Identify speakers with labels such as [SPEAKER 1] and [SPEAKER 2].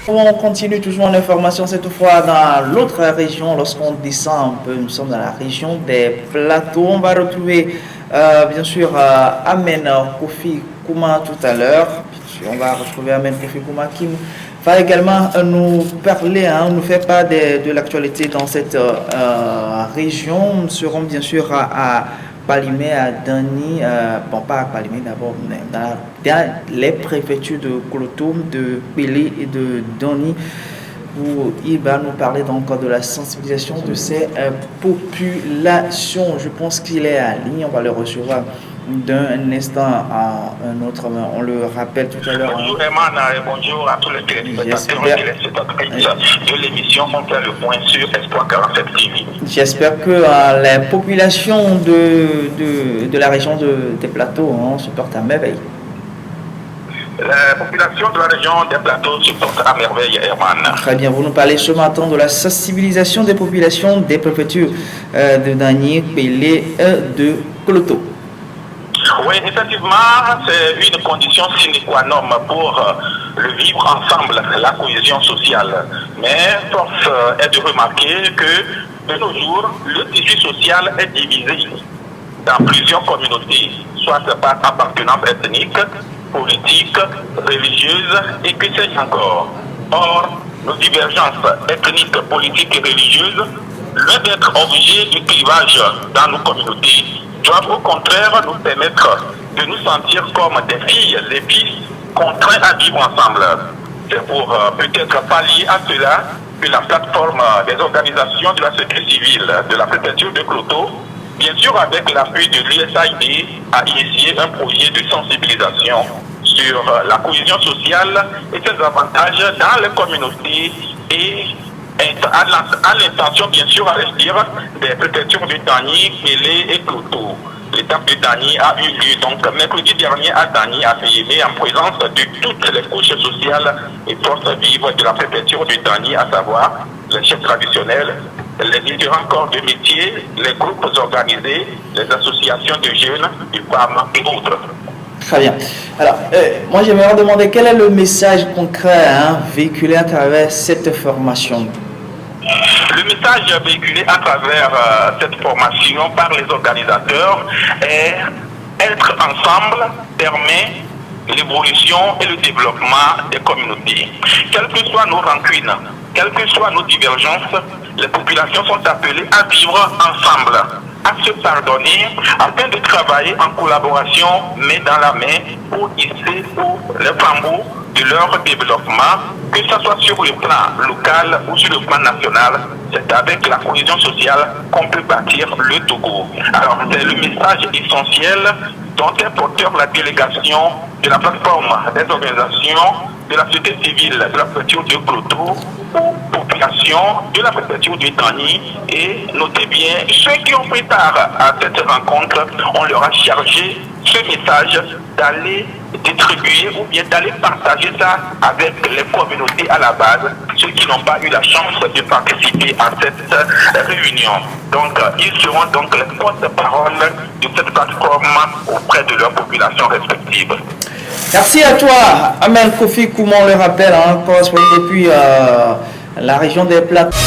[SPEAKER 1] On continue toujours en information, cette fois dans l'autre région. Lorsqu'on descend un peu, nous sommes dans la région des plateaux. On va retrouver bien sûr Amen Kofi Kouma tout à l'heure. On va retrouver Amen Kofi Kouma qui va également nous parler, nous faire part de l'actualité dans cette région. Nous serons bien sûr à Palimé, à Dani, bon pas à Palimé d'abord, mais dans les préfectures de Kolotoum, de Pélé et de Dani, où il va nous parler donc de la sensibilisation de ces populations. Je pense qu'il est en ligne, on va le recevoir d'un instant à un autre. On le rappelle tout à l'heure.
[SPEAKER 2] Bonjour Herman et bonjour à tous les téléspectateurs et téléspectatrices de l'émission On fait le point sur Espoir 47 TV.
[SPEAKER 1] J'espère que les populations de la région des plateaux se portent à merveille.
[SPEAKER 2] La population de la région des plateaux se porte à merveille, Herman.
[SPEAKER 1] Très bien, vous nous parlez ce matin de la sensibilisation des populations des préfectures de Dani, Pélé et de Koloto.
[SPEAKER 2] Oui, effectivement, c'est une condition sine qua non pour le vivre ensemble, la cohésion sociale. Mais force est de remarquer que de nos jours, le tissu social est divisé dans plusieurs communautés, soit par appartenance ethnique, politique, religieuse et que sais-je encore. Or, nos divergences ethniques, politiques et religieuses, loin d'être objet de clivage dans nos communautés, doivent au contraire nous permettre de nous sentir comme des filles et fils contraints à vivre ensemble. C'est pour peut-être pallier à cela que la plateforme des organisations de la sécurité civile de la préfecture de Koloto, bien sûr avec l'appui de l'USAID, a initié un projet de sensibilisation sur la cohésion sociale et ses avantages dans les communautés et à l'intention bien sûr à l'instir des préfectures de Dani, Pélé et Koloto. L'étape de Dani a eu lieu donc mercredi dernier à Dani, à Féyémé, en présence de toutes les couches sociales et forces vives de la préfecture de Dani, à savoir les chefs traditionnels, les différents corps de métier, les groupes organisés, les associations de jeunes, de femmes et autres.
[SPEAKER 1] Très bien. Alors, moi j'aimerais demander quel est le message concret véhiculé à travers cette formation.
[SPEAKER 2] Le message véhiculé à travers cette formation par les organisateurs est être ensemble permet l'évolution et le développement des communautés. Quelles que soient nos rancunes, quelles que soient nos divergences, les populations sont appelées à vivre ensemble, à se pardonner, afin de travailler en collaboration, main dans la main, pour hisser les flambeaux de leur développement, que ce soit sur le plan local ou sur le plan national. C'est avec la cohésion sociale qu'on peut bâtir le Togo. Alors c'est le message essentiel dont est porteur la délégation de la plateforme des organisations de la société civile de la préfecture de Koloto, population de la préfecture de Dani. Et notez bien, ceux qui ont pris part à cette rencontre, on leur a chargé ce message d'aller distribuer ou bien d'aller partager ça avec les communautés à la base, ceux qui n'ont pas eu la chance de participer à cette réunion. Donc, ils seront donc les porte-parole de cette plateforme auprès de leurs populations respectives.
[SPEAKER 1] Merci à toi, Amen Kofi Kouma, on le rappelle, correspondant depuis la région des Plateaux.